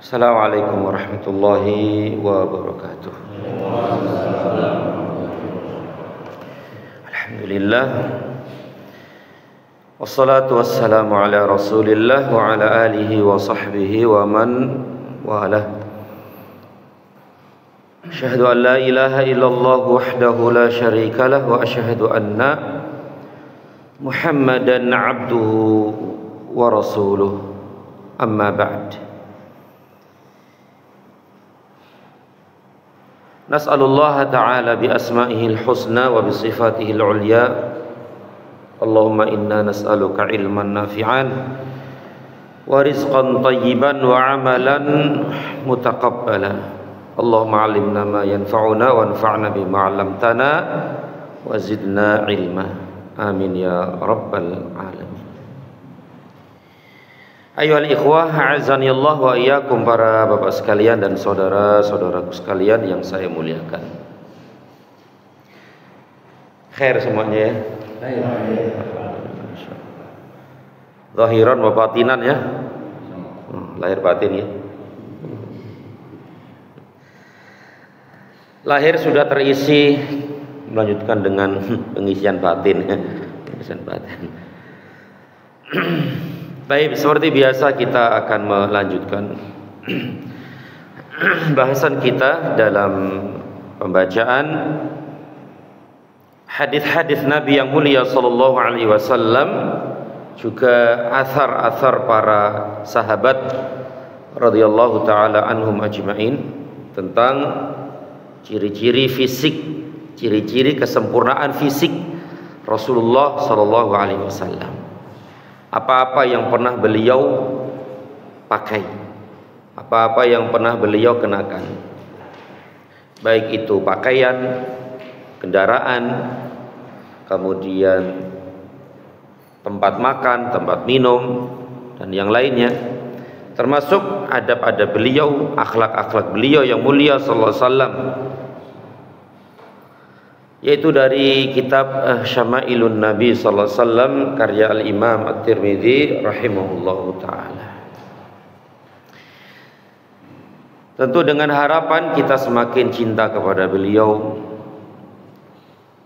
Assalamualaikum warahmatullahi wabarakatuh. Alhamdulillah. Wassalatu wassalamu ala Rasulillah wa ala alihi wa sahbihi wa man walah. Asyhadu an la ilaha illallah wahdahu la syarika lah wa asyhadu anna Muhammadan abduhu wa rasuluh. Amma ba'd. Nas'alullah ta'ala bi asma'ihil husna wa bi sifatihil ulya. Allahumma inna nas'aluka ilman nafi'an wa rizqan tayyiban wa amalan mutaqabbala. Allahumma 'allimna ma yanfa'una wa anfa'na bima 'allamtana wa zidna ilma. Amin ya rabbal alamin. Ayyuhal ikhwah, a'azzani Allah wa iyyakum, para bapak sekalian dan saudara-saudaraku sekalian yang saya muliakan. Khair semuanya ya. Zahiran wa batinan ya. Lahir batin ya. Lahir sudah terisi, melanjutkan dengan pengisian batin ya. Pengisian batin. Baik, seperti biasa kita akan melanjutkan bahasan kita dalam pembacaan hadis-hadis Nabi yang mulia sallallahu alaihi wasallam, juga athar-athar para sahabat radhiyallahu taala anhum ajmain tentang ciri-ciri fisik, ciri-ciri kesempurnaan fisik Rasulullah sallallahu alaihi wasallam. Apa-apa yang pernah beliau pakai, apa-apa yang pernah beliau kenakan, baik itu pakaian, kendaraan, kemudian tempat makan, tempat minum, dan yang lainnya, termasuk adab-adab beliau, akhlak-akhlak beliau yang mulia sallallahu alaihi wasallam, yaitu dari kitab Syama'ilun Nabi sallallahu alaihi wasallam karya Al-Imam At-Tirmidzi rahimahullahu taala. Tentu dengan harapan kita semakin cinta kepada beliau,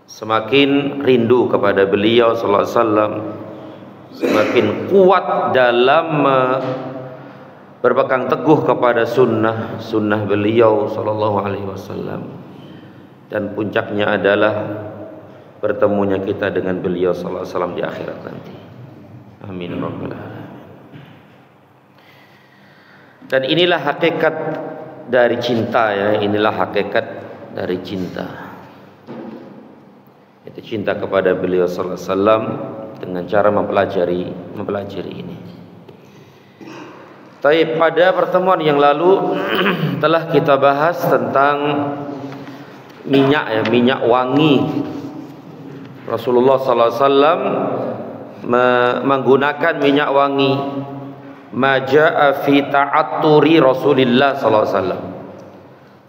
semakin rindu kepada beliau sallallahu alaihi wasallam, semakin kuat dalam berpegang teguh kepada sunnah beliau sallallahu alaihi wasallam. Dan puncaknya adalah bertemunya kita dengan beliau sallallahu alaihi wasallam di akhirat nanti. Amin rabbal alamin. Dan inilah hakikat dari cinta ya, inilah hakikat dari cinta. Itu cinta kepada beliau sallallahu alaihi wasallam dengan cara mempelajari ini. Tapi pada pertemuan yang lalu telah kita bahas tentang minyak wangi. Rasulullah sallallahu alaihi wasallam menggunakan minyak wangi. Maja'a fi ta'atturi Rasulillah sallallahu alaihi wasallam.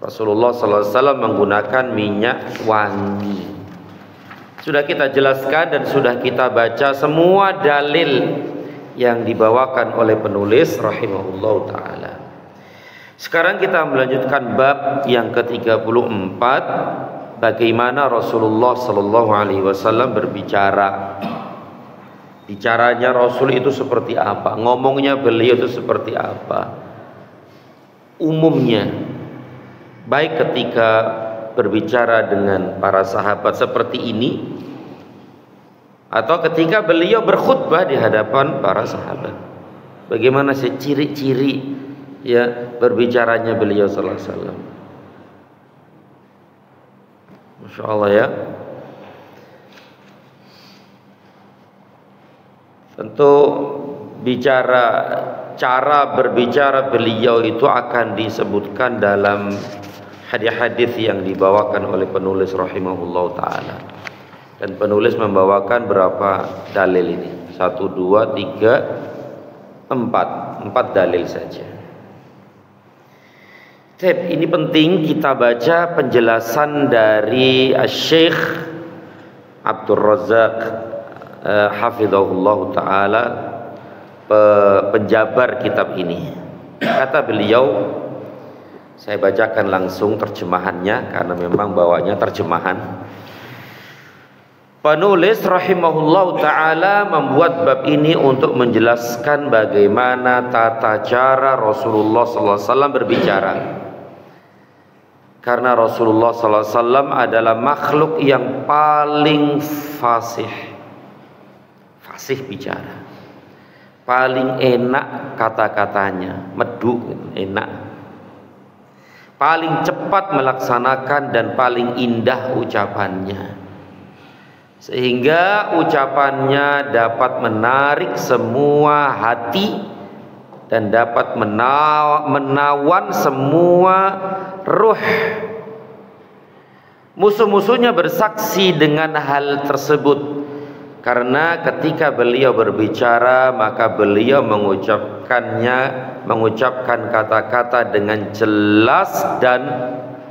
Rasulullah sallallahu alaihi wasallam menggunakan minyak wangi. Sudah kita jelaskan dan sudah kita baca semua dalil yang dibawakan oleh penulis rahimahullahu taala. Sekarang kita melanjutkan bab yang ke-34, bagaimana Rasulullah sallallahu alaihi wasallam berbicara. Bicaranya Rasul itu seperti apa? Ngomongnya beliau itu seperti apa? Umumnya, baik ketika berbicara dengan para sahabat seperti ini, atau ketika beliau berkhutbah di hadapan para sahabat. Bagaimana sih ciri-ciri ya berbicaranya beliau sallallahu alaihi wasallam? Masya Allah ya. Tentu cara berbicara beliau itu akan disebutkan dalam hadis-hadis yang dibawakan oleh penulis rahimahullahu taala. Dan penulis membawakan berapa dalil ini? 1, 2, 3, 4 dalil saja. Ini penting kita baca penjelasan dari Syekh Abdul Razak hafizahullah taala, penjabar kitab ini. Kata beliau, saya bacakan langsung terjemahannya karena memang bawanya terjemahan. Penulis rahimahullah ta'ala membuat bab ini untuk menjelaskan bagaimana tata cara Rasulullah SAW berbicara. Karena Rasulullah SAW adalah makhluk yang paling fasih bicara, paling enak kata-katanya, meduk, enak, paling cepat melaksanakan dan paling indah ucapannya, sehingga ucapannya dapat menarik semua hati dan dapat menawan semua ruh. Musuh-musuhnya bersaksi dengan hal tersebut, karena ketika beliau berbicara maka beliau mengucapkan kata-kata dengan jelas dan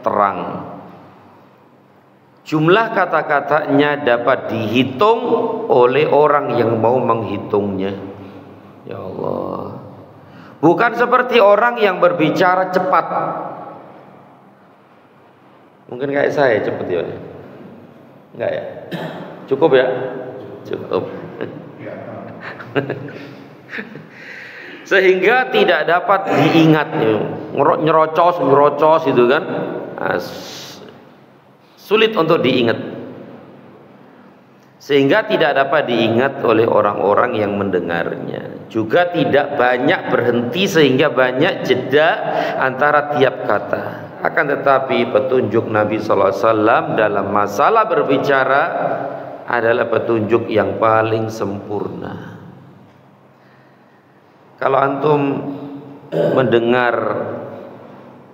terang. Jumlah kata-katanya dapat dihitung oleh orang yang mau menghitungnya. Ya Allah. Bukan seperti orang yang berbicara cepat. Mungkin kayak saya cepat ya. Enggak ya? Cukup ya? Cukup. Sehingga tidak dapat diingat, nyerocos itu kan. Sulit untuk diingat, sehingga tidak dapat diingat oleh orang-orang yang mendengarnya. Juga tidak banyak berhenti sehingga banyak jeda antara tiap kata. Akan tetapi petunjuk Nabi SAW dalam masalah berbicara adalah petunjuk yang paling sempurna. Kalau antum mendengar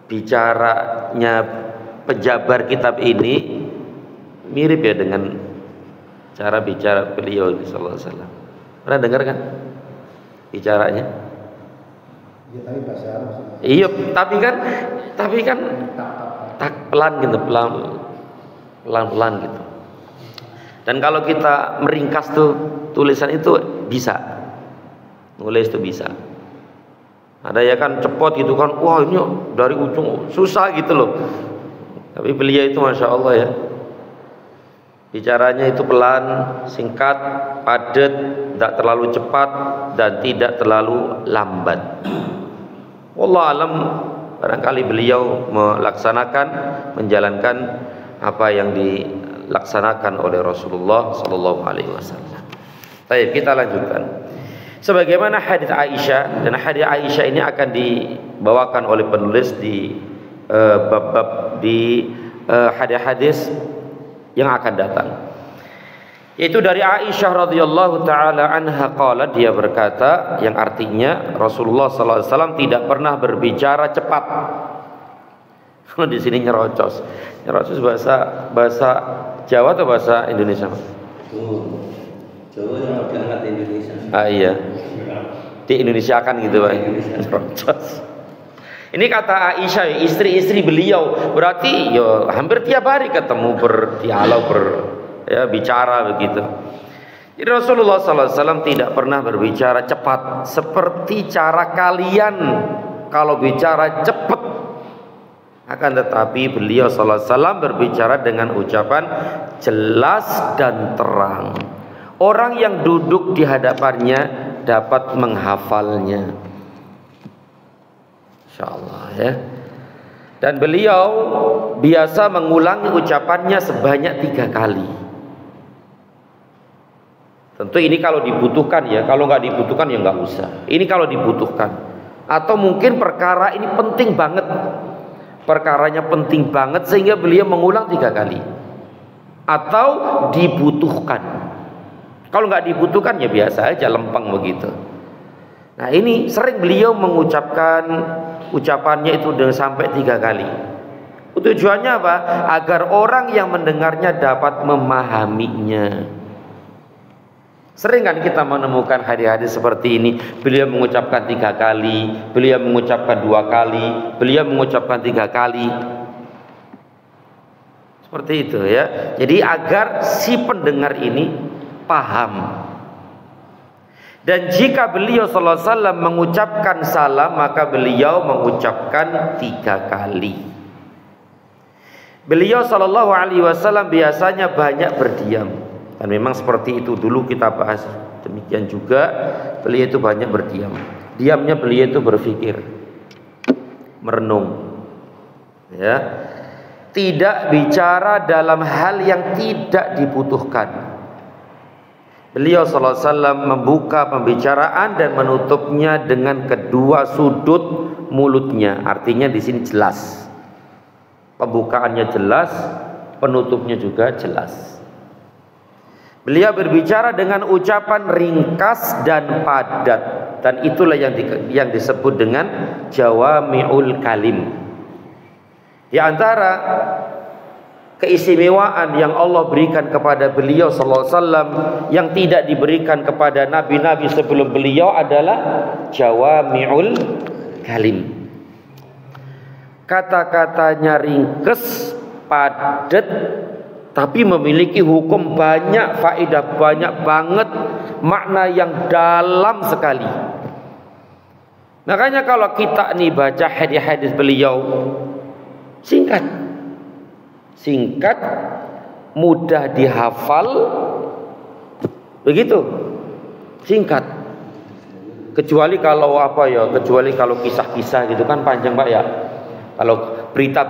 bicaranya pejabar kitab ini, mirip ya dengan cara bicara beliau sallallahu alaihi wasallam. Pernah dengar kan bicaranya? Iya, tapi bahasa Arab. Iya, tapi kan tak pelan gitu, pelan gitu. Dan kalau kita meringkas tuh tulisan itu bisa, nulis itu bisa. Ada ya kan cepot gitu kan, wah ini dari ujung susah gitu loh. Tapi beliau itu Masya Allah ya, bicaranya itu pelan, singkat, padat, tidak terlalu cepat dan tidak terlalu lambat. Wallahu alam, barangkali beliau menjalankan apa yang dilaksanakan oleh Rasulullah Sallallahu Alaihi Wasallam. Baik, kita lanjutkan. Sebagaimana hadis Aisyah, dan hadis Aisyah ini akan dibawakan oleh penulis di bab-bab di hadis-hadis yang akan datang. Yaitu dari Aisyah radhiyallahu taala anha qalat, dia berkata, yang artinya Rasulullah sallallahu alaihi wasallam tidak pernah berbicara cepat. Kalau di sini nyerocos bahasa Jawa atau bahasa Indonesia? Jawa yang diangkat Indonesia. Ah iya. Di Indonesia kan gitu Pak. Nyerocos. Ini kata Aisyah, istri-istri beliau, berarti ya hampir tiap hari ketemu berdialog, bicara begitu. Jadi Rasulullah SAW tidak pernah berbicara cepat seperti cara kalian kalau bicara cepat. Akan tetapi beliau SAW berbicara dengan ucapan jelas dan terang. Orang yang duduk di hadapannya dapat menghafalnya. Insyaallah ya. Dan beliau biasa mengulangi ucapannya sebanyak 3 kali. Tentu ini kalau dibutuhkan ya, kalau nggak dibutuhkan ya nggak usah. Ini kalau dibutuhkan. Atau mungkin perkara ini penting banget, perkaranya penting banget sehingga beliau mengulang 3 kali. Atau dibutuhkan. Kalau nggak dibutuhkan ya biasa aja, lempeng begitu. Nah ini sering beliau mengucapkan ucapannya itu dengan sampai 3 kali. Tujuannya apa? Agar orang yang mendengarnya dapat memahaminya. Sering kan kita menemukan hadis-hadis seperti ini. Beliau mengucapkan 3 kali, beliau mengucapkan 2 kali, beliau mengucapkan 3 kali. Seperti itu ya. Jadi agar si pendengar ini paham. Dan jika beliau sallallahu alaihi wasallam mengucapkan salam, maka beliau mengucapkan 3 kali. Beliau sallallahu alaihi wasallam biasanya banyak berdiam. Dan memang seperti itu dulu kita bahas. Demikian juga beliau itu banyak berdiam. Diamnya beliau itu berpikir, merenung. Ya. Tidak bicara dalam hal yang tidak dibutuhkan. Beliau sallallahu alaihi wasallam membuka pembicaraan dan menutupnya dengan kedua sudut mulutnya. Artinya di sini jelas. Pembukaannya jelas, penutupnya juga jelas. Beliau berbicara dengan ucapan ringkas dan padat, dan itulah yang disebut dengan jawami'ul kalim. Di antara keistimewaan yang Allah berikan kepada beliau sallallahu alaihi wasallam yang tidak diberikan kepada nabi-nabi sebelum beliau adalah jawami'ul kalim. Kata-katanya ringkes, padat, tapi memiliki hukum banyak, faedah banyak banget, makna yang dalam sekali. Makanya kalau kita nih baca hadis-hadis beliau, singkat, mudah dihafal, begitu, singkat. Kecuali kalau kecuali kalau kisah-kisah gitu kan panjang Pak ya. Kalau berita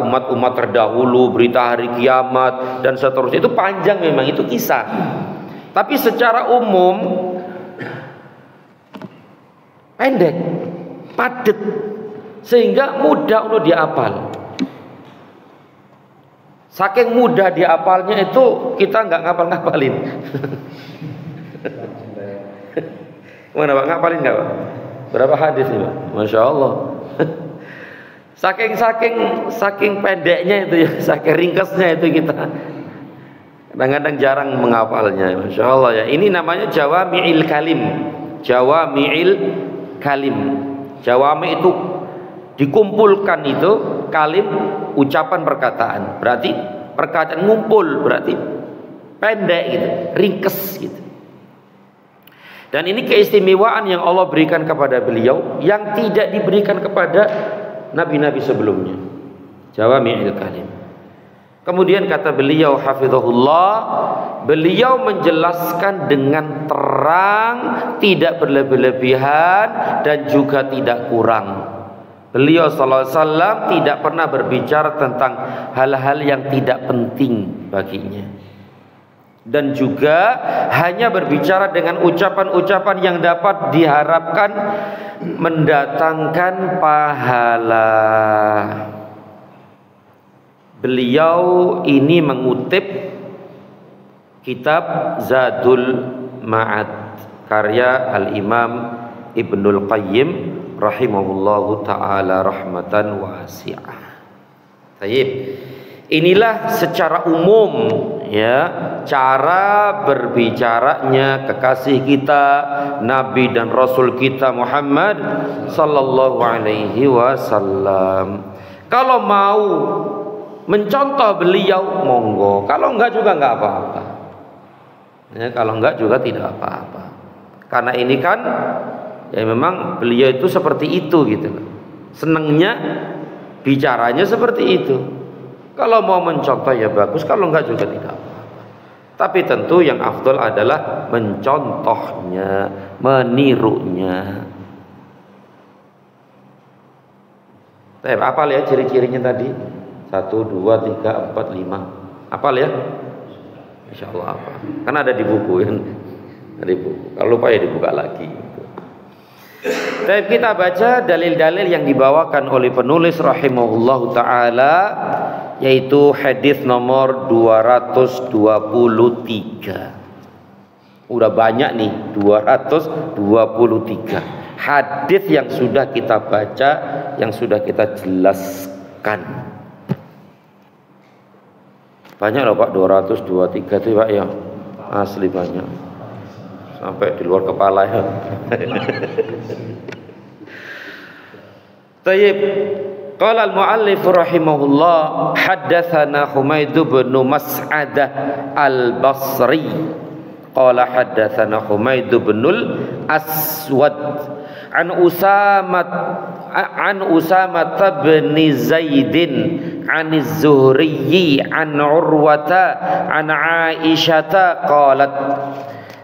umat-umat terdahulu, berita hari kiamat dan seterusnya itu panjang, memang itu kisah. Tapi secara umum pendek, padat, sehingga mudah untuk dihafal. Saking mudah dihafalnya itu kita nggak ngapalin. Mana Pak, ngapalin nggak Pak? Berapa hadis nih Pak? Masya Allah. Saking pendeknya itu ya, saking ringkasnya itu kita kadang-kadang jarang menghafalnya. Masya Allah ya. Ini namanya jawami'il kalim. Jawami'il kalim. Jawami itu dikumpulkan, itu kalim ucapan perkataan. Berarti perkataan ngumpul, berarti pendek gitu, ringkas gitu. Dan ini keistimewaan yang Allah berikan kepada beliau yang tidak diberikan kepada nabi-nabi sebelumnya. Jawami'il kalim. Kemudian kata beliau hafizahullah, beliau menjelaskan dengan terang, tidak berlebih-lebihan dan juga tidak kurang. Beliau sallallahu alaihi wasallam tidak pernah berbicara tentang hal-hal yang tidak penting baginya. Dan juga hanya berbicara dengan ucapan-ucapan yang dapat diharapkan mendatangkan pahala. Beliau ini mengutip kitab Zadul Ma'ad karya Al-Imam Ibnul Qayyim rahimahullahu ta'ala rahmatan wasi'ah. Baik. Inilah secara umum ya cara berbicaranya kekasih kita, Nabi dan Rasul kita Muhammad sallallahu alaihi wasallam. Kalau mau mencontoh beliau monggo, kalau enggak juga enggak apa-apa. Ya, kalau enggak juga tidak apa-apa. Karena ini kan ya memang beliau itu seperti itu gitu. Senangnya bicaranya seperti itu. Kalau mau mencontoh ya bagus, kalau enggak juga tidak apa-apa. Tapi tentu yang afdal adalah mencontohnya, menirunya. Apal ya ciri-cirinya tadi? 1, 2, 3, 4, 5. Apal ya? Insya Allah apa? Kan ada di buku kan? Ada di buku. Kalau lupa ya dibuka lagi. Kita baca dalil-dalil yang dibawakan oleh penulis rahimahullahu ta'ala, yaitu hadis nomor 223. Udah banyak nih, 223 hadis yang sudah kita baca, yang sudah kita jelaskan. Banyak loh Pak, 223 itu Pak ya, asli banyak, sampai di luar kepala ya. Tayyib. Qala al-muallif rahimahullah, haddatsana Humaid bin Mas'adah al-Basri qala haddatsana Humaid binul Aswad an Usamah bin Zaidin an Az-Zuhri an Urwata an Aisyah qalat.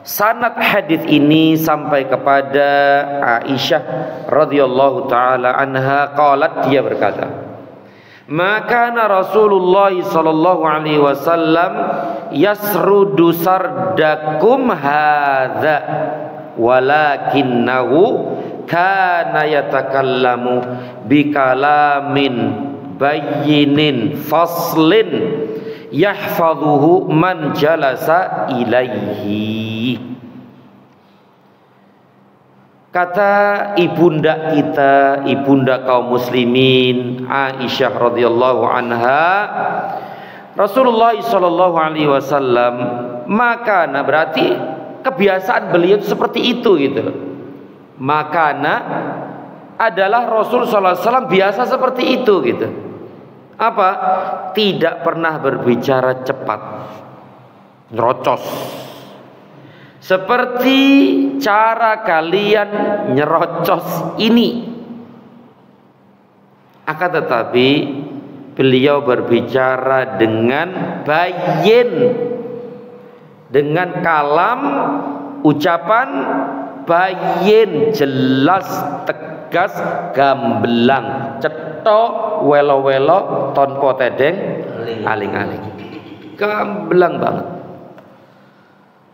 Sanad hadis ini sampai kepada Aisyah radhiyallahu taala anha qalat, dia berkata, maka Rasulullah sallallahu alaihi wasallam yasrudu sardakum hadza walakinnahu kana yatakallamu bikalamin bayyinin faslin yahfazuhu man jalasa ilaihi. Kata ibunda kita, ibunda kaum muslimin Aisyah radhiyallahu anha, Rasulullah sallallahu alaihi wasallam, makana berarti kebiasaan beliau seperti itu gitu. Makana adalah Rasul sallallahu alaihi wasallam biasa seperti itu gitu. Apa? Tidak pernah berbicara cepat, nyerocos, seperti cara kalian nyerocos ini. Akan tetapi beliau berbicara dengan bayin, dengan kalam, ucapan bayin, jelas, tegas, gamblang, cetok, welo-welo, tonpo tedeng, aling-aling, gamblang banget.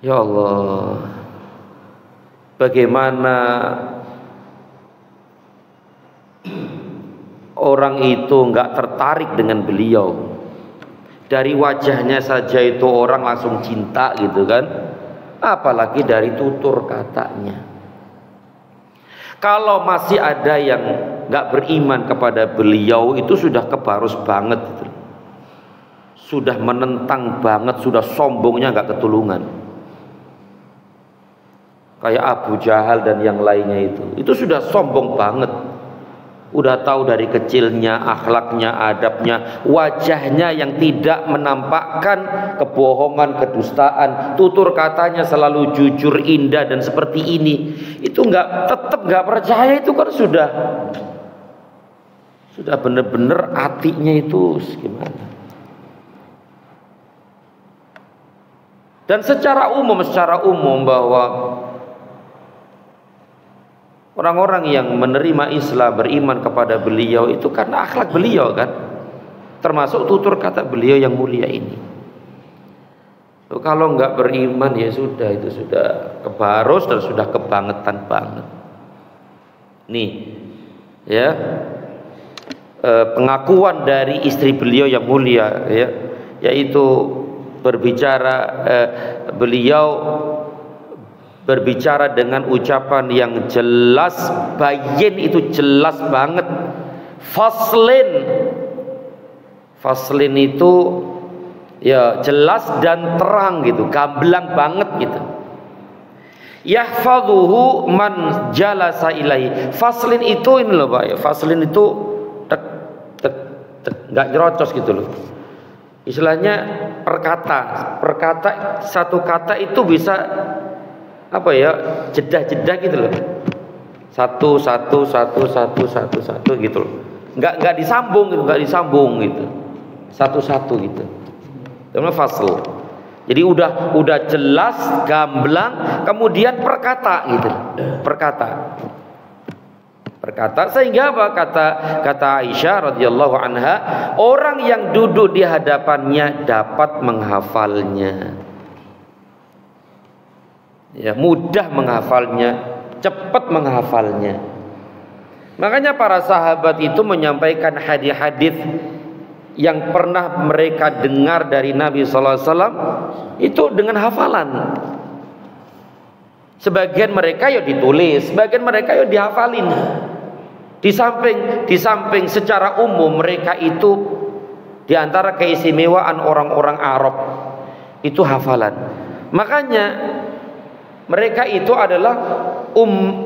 Ya Allah, bagaimana orang itu nggak tertarik dengan beliau? Dari wajahnya saja itu orang langsung cinta gitu kan, apalagi dari tutur katanya. Kalau masih ada yang nggak beriman kepada beliau, itu sudah kebarus banget gitu. Sudah menentang banget, sudah sombongnya nggak ketulungan. Kayak Abu Jahal dan yang lainnya itu sudah sombong banget. Udah tahu dari kecilnya, akhlaknya, adabnya, wajahnya yang tidak menampakkan kebohongan, kedustaan, tutur katanya selalu jujur, indah dan seperti ini. Itu tetap nggak percaya, itu kan sudah benar-benar hatinya itu gimana. Dan secara umum bahwa orang-orang yang menerima Islam, beriman kepada beliau itu karena akhlak beliau kan, termasuk tutur kata beliau yang mulia ini. Kalau nggak beriman ya sudah, itu sudah kebarus dan sudah kebangetan banget. Nih ya, pengakuan dari istri beliau yang mulia ya, yaitu beliau berbicara dengan ucapan yang jelas, bayin itu jelas banget. Faslin itu ya jelas dan terang gitu, gamblang banget gitu. Yahfazuhu man jalasa ilaihi. Faslin itu ini loh Pak ya, faslin itu tek nggak nyerocos gitu loh. Istilahnya perkata satu kata itu bisa apa ya, jeda-jeda gitu loh, satu gitu loh, nggak disambung gitu, satu gitu, namanya fasl. Jadi udah jelas, gamblang, kemudian perkata gitu, perkata sehingga apa, kata Aisyah radhiyallahu anha, orang yang duduk di hadapannya dapat menghafalnya. Ya, mudah menghafalnya, cepat menghafalnya. Makanya para sahabat itu menyampaikan hadis-hadis yang pernah mereka dengar dari Nabi sallallahu alaihi wasallam itu dengan hafalan. Sebagian mereka ya ditulis, sebagian mereka ya dihafalin. Di samping secara umum mereka itu di antara keistimewaan orang-orang Arab itu hafalan. Makanya mereka itu adalah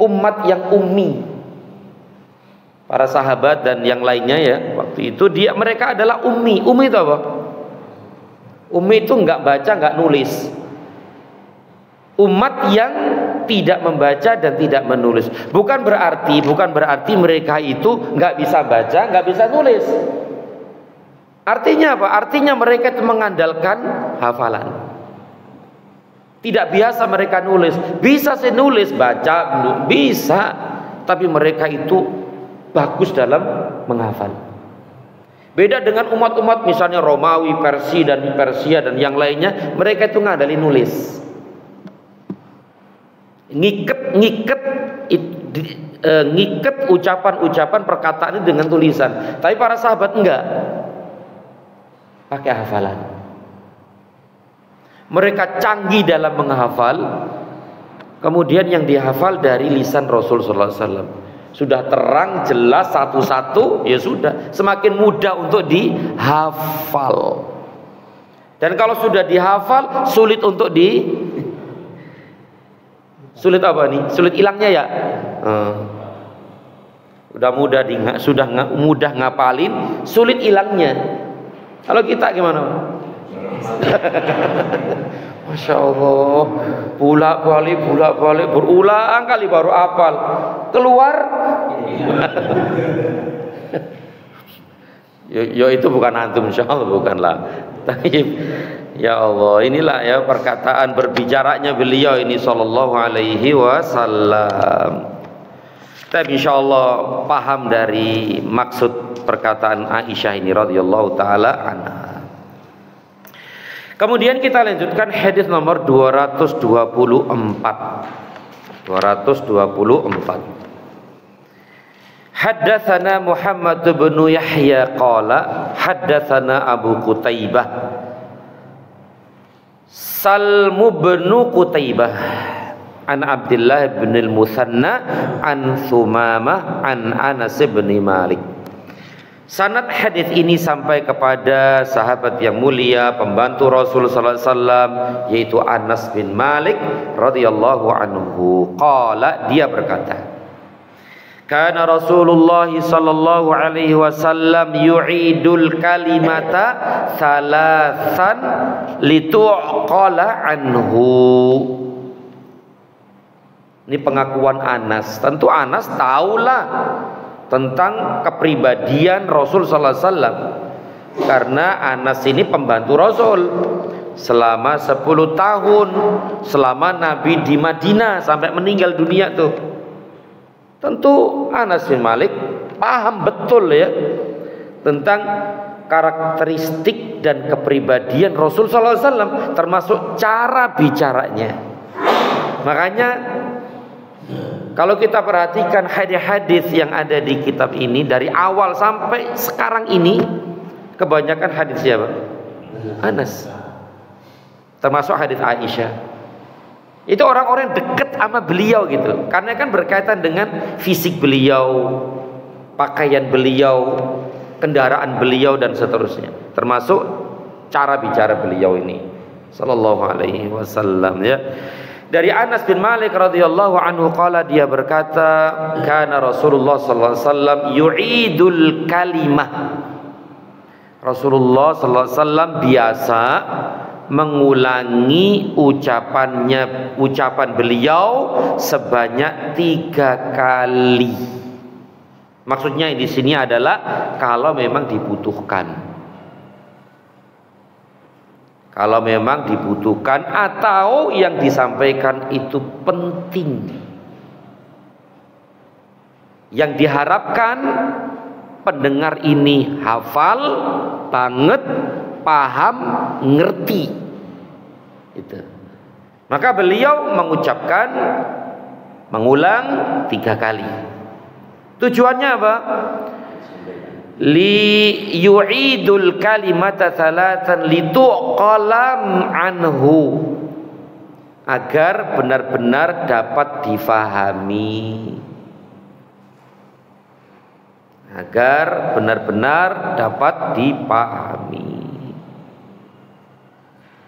umat yang ummi. Para sahabat dan yang lainnya ya, waktu itu mereka adalah ummi. Ummi itu apa? Ummi itu nggak baca, nggak nulis. umat yang tidak membaca dan tidak menulis. Bukan berarti mereka itu nggak bisa baca, nggak bisa nulis. Artinya apa? Artinya mereka itu mengandalkan hafalan. Tidak biasa mereka nulis. Bisa sih nulis, baca, bisa. Tapi mereka itu bagus dalam menghafal. Beda dengan umat-umat misalnya Romawi, Persia dan yang lainnya, mereka itu ngadali nulis. Ngiket ucapan-ucapan perkataan itu dengan tulisan. Tapi para sahabat enggak, pakai hafalan. Mereka canggih dalam menghafal. Kemudian yang dihafal dari lisan Rasul sallallahu alaihi wasallam. Sudah terang, jelas, satu-satu, ya sudah, semakin mudah untuk dihafal. Dan kalau sudah dihafal, sulit untuk sulit apa nih? Sulit hilangnya ya. Sudah mudah ngapalin, sulit hilangnya. Kalau kita gimana? Masya Allah, bolak-balik berulang kali baru hafal. Keluar ya itu bukan antum, insya Allah bukanlah. Ya Allah, inilah ya perkataan berbicaranya beliau ini sallallahu alaihi wasallam. Tapi insya Allah paham dari maksud perkataan Aisyah ini radhiyallahu taala anha. Kemudian kita lanjutkan hadis nomor 224. Haddatsana Muhammad bin Yahya qala haddatsana Abu Qutaibah Salmu bin Qutaibah an Abdullah bin al-Muthanna an Sumamah an Anas bin Malik. Sanad hadis ini sampai kepada sahabat yang mulia, pembantu Rasul sallallahu alaihi wasallam, yaitu Anas bin Malik radhiyallahu anhu. Qala, dia berkata, kana Rasulullah sallallahu alaihi wasallam yu'idul kalimata thalathan litu'qala anhu. Ini pengakuan Anas. Tentu Anas tahulah tentang kepribadian Rasul sallallahu alaihi wasallam, karena Anas ini pembantu Rasul selama 10 tahun, selama Nabi di Madinah sampai meninggal dunia tuh. Tentu Anas bin Malik paham betul ya tentang karakteristik dan kepribadian Rasul sallallahu alaihi wasallam, termasuk cara bicaranya. Makanya kalau kita perhatikan hadis-hadis yang ada di kitab ini dari awal sampai sekarang ini, kebanyakan hadis siapa? Anas. Termasuk hadis Aisyah. Itu orang-orang dekat sama beliau gitu. Karena kan berkaitan dengan fisik beliau, pakaian beliau, kendaraan beliau dan seterusnya. Termasuk cara bicara beliau ini sallallahu alaihi wasallam ya. Dari Anas bin Malik radhiyallahu anhu qala, dia berkata, kana Rasulullah sallallahu alaihi wasallam yu'idul kalimah. Rasulullah sallallahu alaihi wasallam biasa mengulangi ucapan beliau sebanyak 3 kali. Maksudnya di sini adalah kalau memang dibutuhkan. Kalau memang dibutuhkan atau yang disampaikan itu penting. Yang diharapkan pendengar ini hafal banget, paham, ngerti. Itu. Maka beliau mengulang 3 kali. Tujuannya apa? Li yu'idul kalimata thalathan lituqalam anhu, agar benar-benar dapat difahami, agar benar-benar dapat dipahami.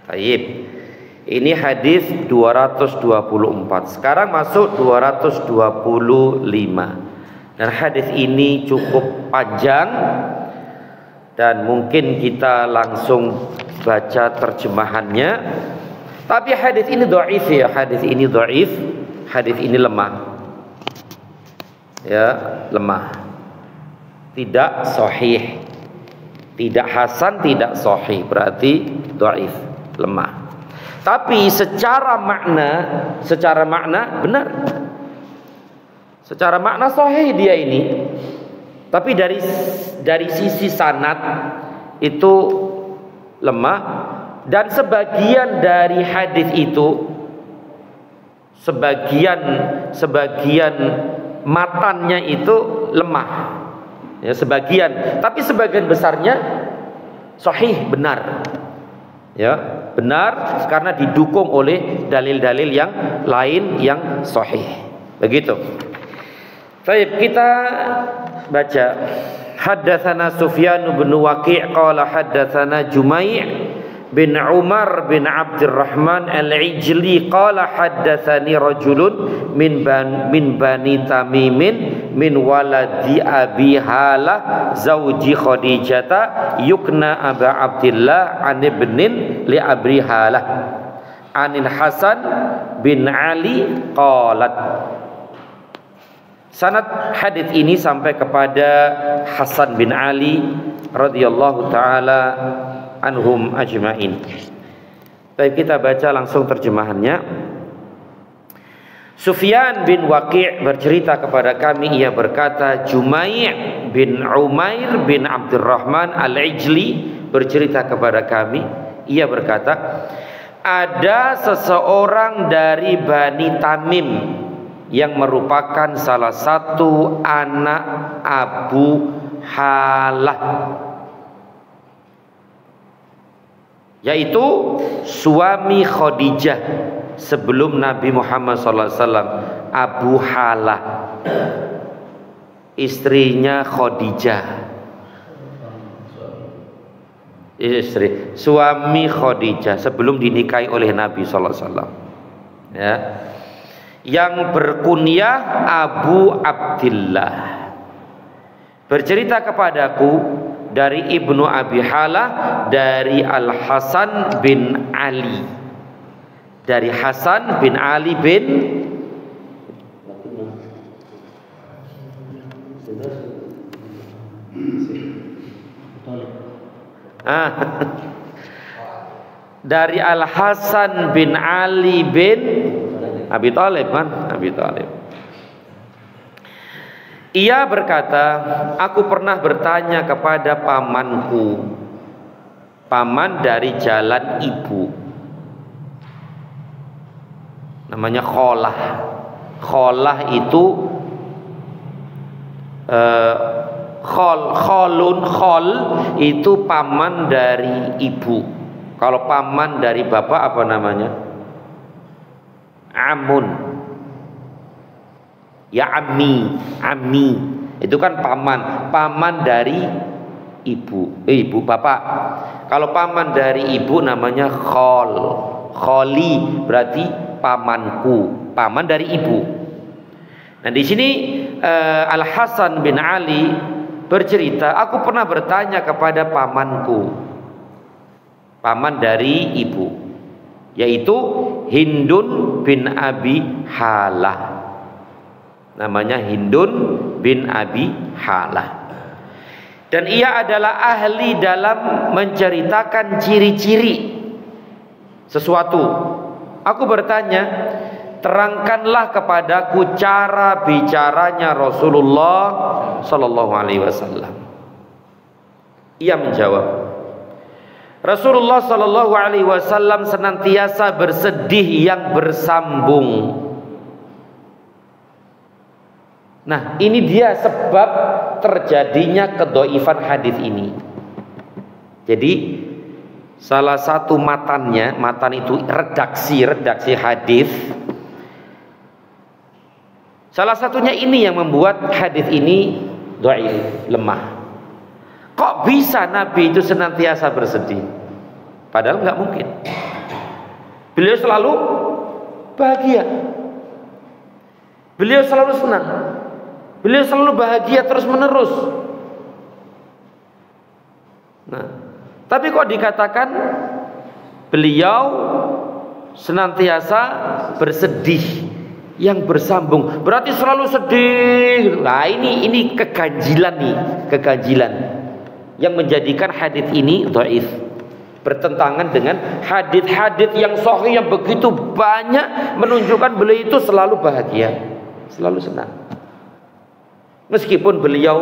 Baik. Ini hadis 224. Sekarang masuk 225. Dan hadis ini cukup panjang dan mungkin kita langsung baca terjemahannya. Tapi hadis ini dhaif ya, hadis ini dhaif, hadis ini lemah. Ya, lemah. Tidak sahih. Tidak hasan, tidak sahih, berarti dhaif, lemah. Tapi secara makna benar. Secara makna sahih dia ini. Tapi dari sisi sanad itu lemah, dan sebagian dari hadis itu sebagian matannya itu lemah. Ya, sebagian, tapi sebagian besarnya sahih, benar. Ya, benar karena didukung oleh dalil-dalil yang lain yang sahih. Begitu. Baik, kita baca. Haddatsana Sufyan bin Waqi' qala haddatsana Jumai' bin Umar bin Abdurrahman al-Ijli qala haddatsani rajulun min bani Tamimin min waladi Abi Halah zauji Khadijata yukna Aba Abdillah an ibnin li Abi Halah anil Hasan bin Ali qalat. Sanad hadis ini sampai kepada Hasan bin Ali radhiyallahu taala anhum ajmain. Baik, kita baca langsung terjemahannya. Sufyan bin Waqi' bercerita kepada kami, ia berkata, Jumai' bin Umair bin Abdurrahman al-Ijli bercerita kepada kami, ia berkata, ada seseorang dari Bani Tamim yang merupakan salah satu anak Abu Halah, yaitu suami Khadijah sebelum Nabi Muhammad SAW. Abu Halah, istrinya Khadijah, suami Khadijah sebelum dinikahi oleh Nabi SAW. Ya, yang berkunyah Abu Abdillah, bercerita kepadaku dari Ibnu Abi Halah dari Al Hasan bin Ali, dari Hasan bin Ali bin dari Al Hasan bin Ali bin Abi Thalib, kan? Abi Thalib. Ia berkata, aku pernah bertanya kepada pamanku, paman dari jalan ibu, namanya Kholah. Kholah itu khol itu paman dari ibu. Kalau paman dari bapak apa namanya? Amun. Ya ammi itu kan paman dari ibu bapak. Kalau paman dari ibu namanya kholi, berarti pamanku, paman dari ibu. Nah, di sini Al Hasan bin Ali bercerita, aku pernah bertanya kepada pamanku, paman dari ibu, yaitu Hindun bin Abi Halah. Namanya Hindun bin Abi Halah. Dan ia adalah ahli dalam menceritakan ciri-ciri sesuatu. Aku bertanya, terangkanlah kepadaku cara bicaranya Rasulullah Sallallahu Alaihi Wasallam. Ia menjawab, Rasulullah Sallallahu Alaihi Wasallam senantiasa bersedih yang bersambung. Nah, ini dia sebab terjadinya kedhaifan hadis ini. Jadi salah satu matan itu redaksi hadis. Salah satunya ini yang membuat hadis ini dhaif, lemah. Kok bisa Nabi itu senantiasa bersedih? Padahal nggak mungkin. Beliau selalu bahagia. Beliau selalu senang. Beliau selalu bahagia terus menerus. Nah, tapi kok dikatakan beliau senantiasa bersedih, yang bersambung. Berarti selalu sedih. Nah, ini keganjilan nih, keganjilan yang menjadikan hadis ini dhaif. Bertentangan dengan hadis-hadis yang sahih yang begitu banyak menunjukkan beliau itu selalu bahagia, selalu senang. Meskipun beliau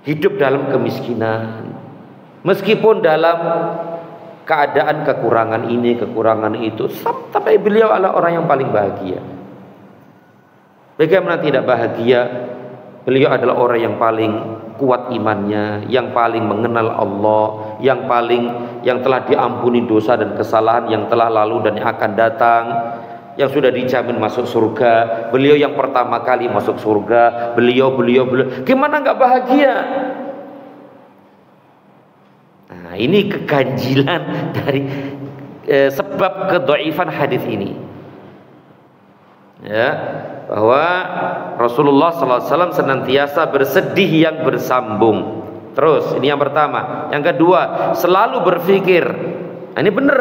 hidup dalam kemiskinan, meskipun dalam keadaan kekurangan ini, kekurangan itu, tapi beliau adalah orang yang paling bahagia. Bagaimana tidak bahagia? Beliau adalah orang yang paling kuat imannya, yang paling mengenal Allah, yang telah diampuni dosa dan kesalahan yang telah lalu dan yang akan datang, yang sudah dijamin masuk surga. Beliau yang pertama kali masuk surga. Beliau gimana nggak bahagia? Nah, ini keganjilan dari sebab kedhaifan hadis ini. Ya, bahwa Rasulullah SAW senantiasa bersedih yang bersambung. Terus, ini yang pertama. Yang kedua, selalu berpikir. Nah, ini benar.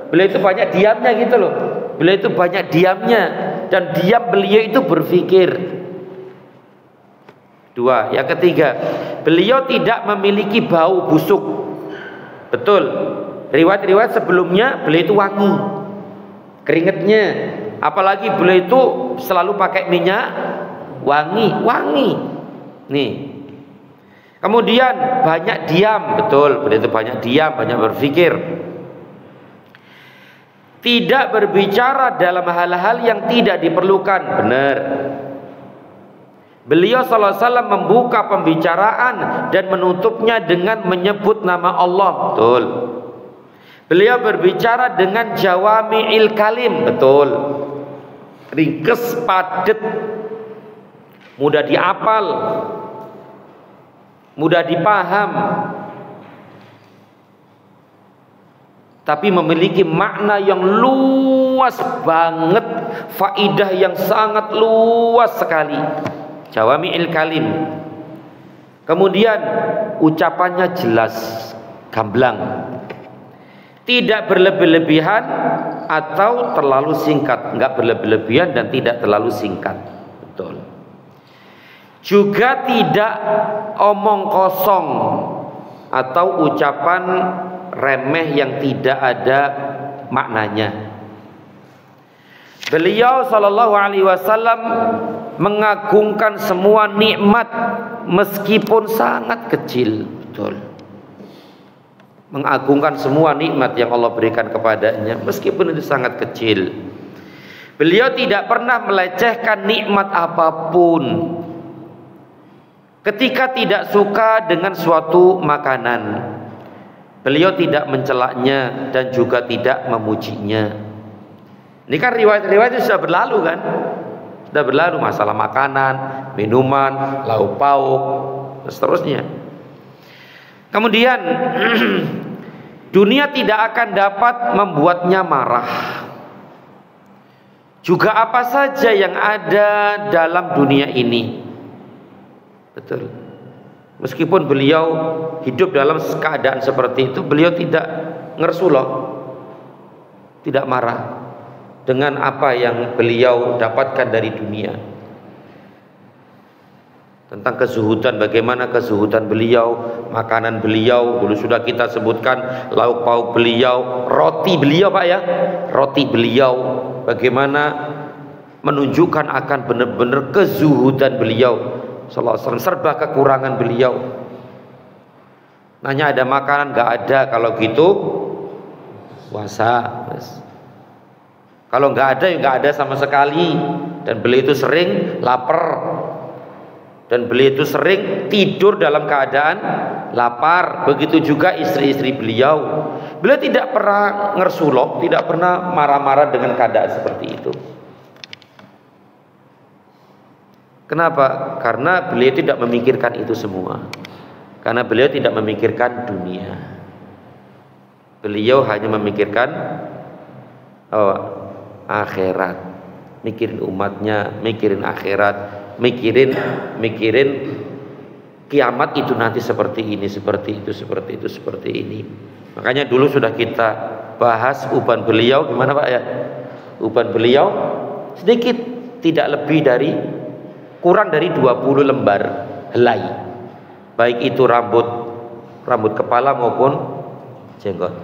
Beliau itu banyak diamnya gitu loh. Beliau itu banyak diamnya, dan diam beliau itu berpikir. Dua, yang ketiga, beliau tidak memiliki bau busuk. Betul, riwayat-riwayat sebelumnya beliau itu wangi keringetnya, apalagi beliau itu selalu pakai minyak wangi. Nih, kemudian banyak diam. Betul, beliau itu banyak diam, banyak berpikir. Tidak berbicara dalam hal-hal yang tidak diperlukan. Benar. Beliau sallallahu alaihi wasallam membuka pembicaraan dan menutupnya dengan menyebut nama Allah. Betul. Beliau berbicara dengan jawami'il kalim. Betul. Ringkes, padat, mudah dihafal, mudah dipaham, tapi memiliki makna yang luas banget, faidah yang sangat luas sekali. Jawami'il kalim. Kemudian ucapannya jelas, gamblang, tidak berlebih-lebihan atau terlalu singkat. Enggak berlebih-lebihan dan tidak terlalu singkat. Betul. Juga tidak omong kosong atau ucapan remeh yang tidak ada maknanya. Beliau sallallahu alaihi wasallam mengagungkan semua nikmat meskipun sangat kecil. Betul. Mengagungkan semua nikmat yang Allah berikan kepadanya meskipun itu sangat kecil. Beliau tidak pernah melecehkan nikmat apapun. Ketika tidak suka dengan suatu makanan, beliau tidak mencelaknya dan juga tidak memujinya. Ini kan riwayat-riwayat itu sudah berlalu kan? Sudah berlalu masalah makanan, minuman, lauk pauk, dan seterusnya. Kemudian dunia tidak akan dapat membuatnya marah. Juga apa saja yang ada dalam dunia ini. Betul. Meskipun beliau hidup dalam keadaan seperti itu, beliau tidak ngersulok, tidak marah dengan apa yang beliau dapatkan dari dunia. Tentang kezuhudan, bagaimana kezuhudan beliau, makanan beliau, dulu sudah kita sebutkan, lauk pauk beliau, roti beliau Pak ya, roti beliau, bagaimana menunjukkan akan benar-benar kezuhudan beliau sallallahu alaihi wasallam, serba kekurangan beliau. Nanya ada makanan, nggak ada, kalau gitu puasa. Kalau nggak ada, ya nggak ada sama sekali. Dan beliau itu sering lapar, dan beliau itu sering tidur dalam keadaan lapar. Begitu juga istri-istri beliau. Beliau tidak pernah ngersulok, tidak pernah marah-marah dengan keadaan seperti itu. Kenapa? Karena beliau tidak memikirkan itu semua. Karena beliau tidak memikirkan dunia. Beliau hanya memikirkan akhirat, mikirin umatnya, mikirin akhirat, mikirin kiamat itu nanti seperti ini, seperti itu, seperti itu, seperti ini. Makanya dulu sudah kita bahas uban beliau gimana Pak ya? Uban beliau sedikit, tidak lebih dari kurang dari 20 lembar helai. Baik itu rambut kepala maupun jenggot.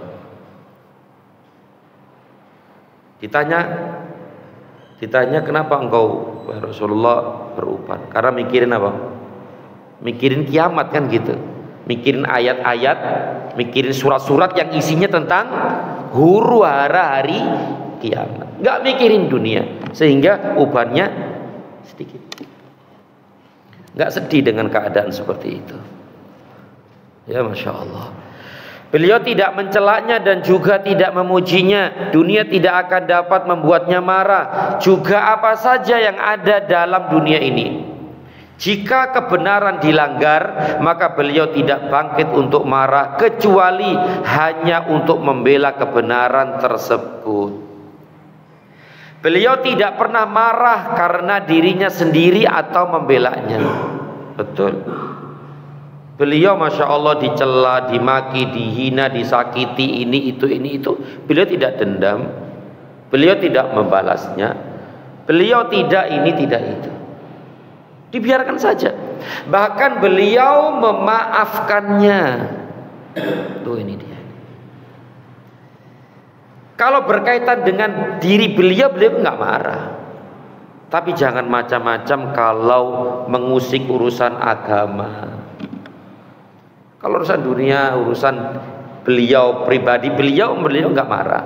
Ditanya kenapa engkau Rasulullah beruban? Karena mikirin apa? Mikirin kiamat kan gitu. Mikirin ayat-ayat, mikirin surat-surat yang isinya tentang huru hara hari kiamat. Enggak mikirin dunia, sehingga ubannya sedikit. Enggak sedih dengan keadaan seperti itu. Ya Masya Allah. Beliau tidak mencelaknya dan juga tidak memujinya. Dunia tidak akan dapat membuatnya marah. Juga apa saja yang ada dalam dunia ini. Jika kebenaran dilanggar, maka beliau tidak bangkit untuk marah, kecuali hanya untuk membela kebenaran tersebut. Beliau tidak pernah marah karena dirinya sendiri atau membelanya. Betul. Beliau Masya Allah dicela, dimaki, dihina, disakiti, ini itu. Beliau tidak dendam. Beliau tidak membalasnya. Beliau tidak ini, tidak itu. Dibiarkan saja. Bahkan beliau memaafkannya. Tuh ini dia. Kalau berkaitan dengan diri beliau nggak marah. Tapi jangan macam-macam kalau mengusik urusan agama. Kalau urusan dunia, urusan beliau pribadi, beliau nggak marah.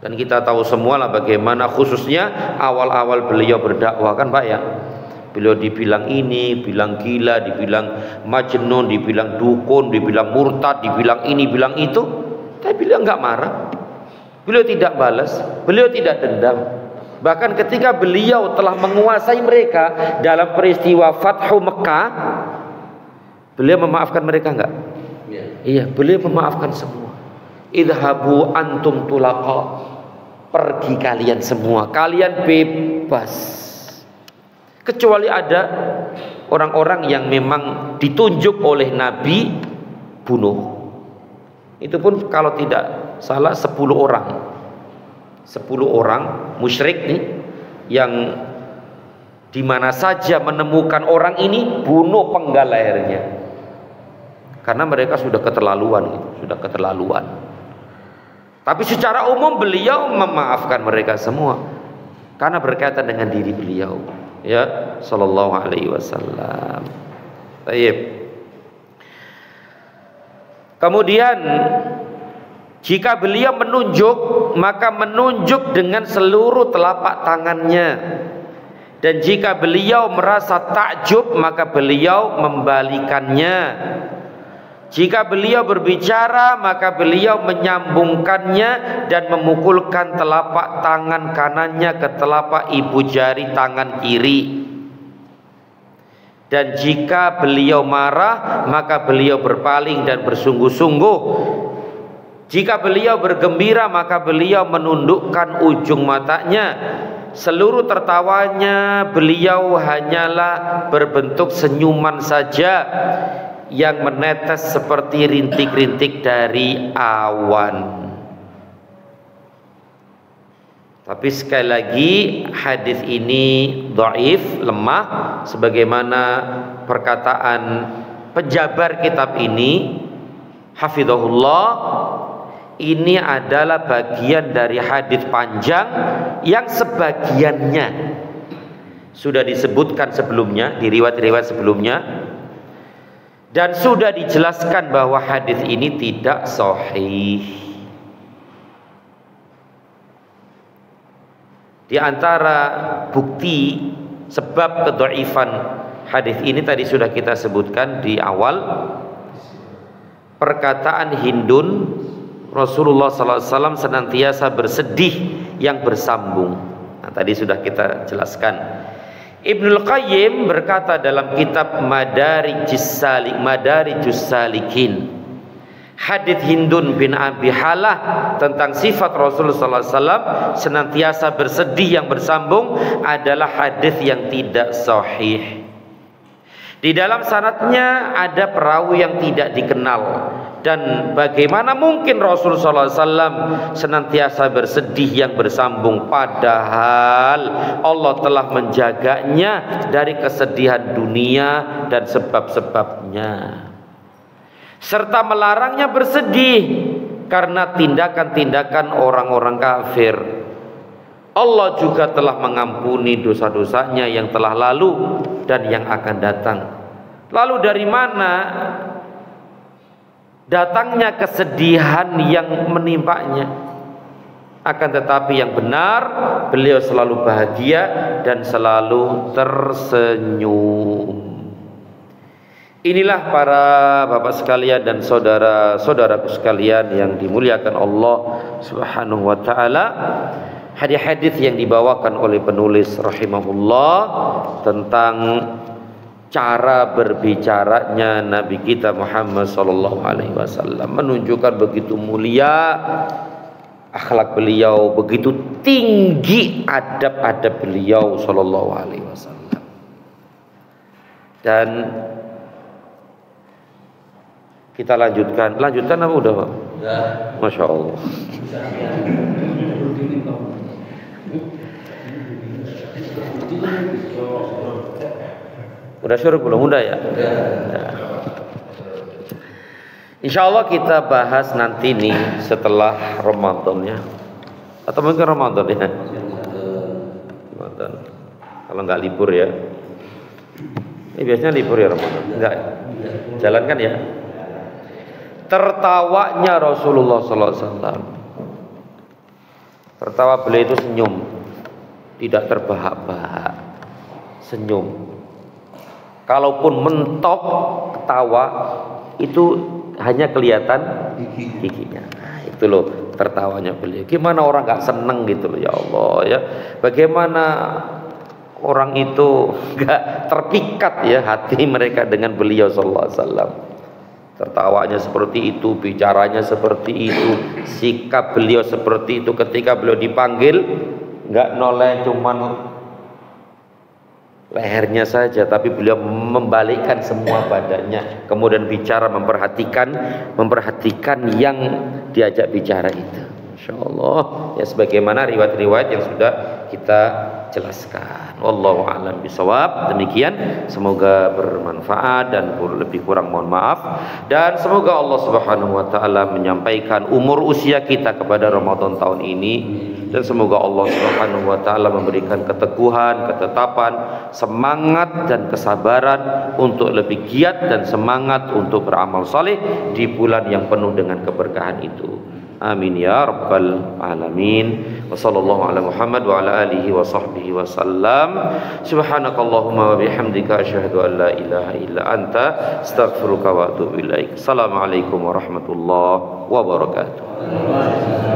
Dan kita tahu semua lah bagaimana khususnya awal-awal beliau berdakwah kan Pak ya. Beliau dibilang ini, bilang gila, dibilang majnun, dibilang dukun, dibilang murtad, dibilang ini, bilang itu. Tapi beliau nggak marah. Beliau tidak balas, beliau tidak dendam. Bahkan ketika beliau telah menguasai mereka dalam peristiwa Fathu Mekah, beliau memaafkan mereka enggak? Ya. Iya, beliau memaafkan semua. Idhabu antum tulaqa. Pergi kalian semua, kalian bebas. Kecuali ada orang-orang yang memang ditunjuk oleh Nabi bunuh. Itu pun kalau tidak salah 10 orang. 10 orang musyrik nih yang di mana saja menemukan orang ini bunuh penggal lehernya. Karena mereka sudah keterlaluan gitu, sudah keterlaluan. Tapi secara umum beliau memaafkan mereka semua karena berkaitan dengan diri beliau, ya sallallahu alaihi wasallam. Baik. Kemudian jika beliau menunjuk, maka menunjuk dengan seluruh telapak tangannya. Dan jika beliau merasa takjub, maka beliau membalikannya. Jika beliau berbicara, maka beliau menyambungkannya dan memukulkan telapak tangan kanannya ke telapak ibu jari tangan kiri. Dan jika beliau marah, maka beliau berpaling dan bersungguh-sungguh. Jika beliau bergembira, maka beliau menundukkan ujung matanya. Seluruh tertawanya beliau hanyalah berbentuk senyuman saja yang menetes seperti rintik-rintik dari awan. Tapi sekali lagi hadis ini dhaif, lemah, sebagaimana perkataan penjabar kitab ini, hafizahullah. Ini adalah bagian dari hadis panjang yang sebagiannya sudah disebutkan sebelumnya di riwayat-riwayat sebelumnya. Dan sudah dijelaskan bahwa hadis ini tidak sahih. Di antara bukti sebab kedhaifan hadis ini tadi sudah kita sebutkan di awal, perkataan Hindun, Rasulullah SAW senantiasa bersedih yang bersambung. Nah, tadi sudah kita jelaskan. Ibnul Qayyim berkata dalam kitab Madarijus Salikin, hadits Hindun bin Abi Halah tentang sifat Rasulullah SAW senantiasa bersedih yang bersambung adalah hadits yang tidak sahih. Di dalam sanadnya ada perawi yang tidak dikenal Dan bagaimana mungkin Rasul sallallahu alaihi wasallam senantiasa bersedih yang bersambung, padahal Allah telah menjaganya dari kesedihan dunia dan sebab-sebabnya, serta melarangnya bersedih karena tindakan-tindakan orang-orang kafir. Allah juga telah mengampuni dosa-dosanya yang telah lalu dan yang akan datang. Lalu dari mana datangnya kesedihan yang menimpanya? Akan tetapi yang benar, beliau selalu bahagia dan selalu tersenyum. Inilah para bapak sekalian dan saudara-saudaraku sekalian yang dimuliakan Allah Subhanahu wa taala, hadis-hadis yang dibawakan oleh penulis rahimahullah tentang cara berbicaranya Nabi kita Muhammad sallallahu alaihi wasallam menunjukkan begitu mulia akhlak beliau, begitu tinggi adab-adab beliau sallallahu alaihi wasallam. Dan kita lanjutkan apa udah Pak? Ya. Masya Allah. Udah syuruk belum? Udah ya? Ya. Insya Allah kita bahas nanti nih setelah Ramadan ya. Atau mungkin Ramadan ya? Ramadan. Kalau nggak libur ya. Ini biasanya libur ya Ramadan? Enggak. Jalan kan ya? Tertawanya Rasulullah SAW. Tertawa beliau itu senyum, tidak terbahak-bahak, senyum. Kalaupun mentok ketawa itu hanya kelihatan giginya. Nah, itu loh tertawanya beliau. Gimana orang gak seneng gitu loh, ya Allah ya. Bagaimana orang itu gak terpikat ya hati mereka dengan beliau sallallahu alaihi wasallam. Tertawanya seperti itu, bicaranya seperti itu, sikap beliau seperti itu. Ketika beliau dipanggil, nggak noleh cuman lehernya saja, tapi beliau membalikkan semua badannya, kemudian bicara, memperhatikan yang diajak bicara itu. Masya Allah ya, sebagaimana riwayat-riwayat yang sudah kita jelaskan. Wallahu a'lam bishawab. Demikian, semoga bermanfaat dan lebih kurang mohon maaf, dan semoga Allah Subhanahu wa taala menyampaikan umur usia kita kepada Ramadan tahun ini, dan semoga Allah Subhanahu wa taala memberikan keteguhan, ketetapan, semangat dan kesabaran untuk lebih giat dan semangat untuk beramal saleh di bulan yang penuh dengan keberkahan itu. Amin ya rabbal alamin. Wa sallallahu ala Muhammad wa ala alihi wa sahbihi wa sallam. Subhanakallahumma wa bihamdika asyhadu an la ilaha illa anta astaghfiruka wa atubu ilaik. Assalamualaikum warahmatullahi wabarakatuh.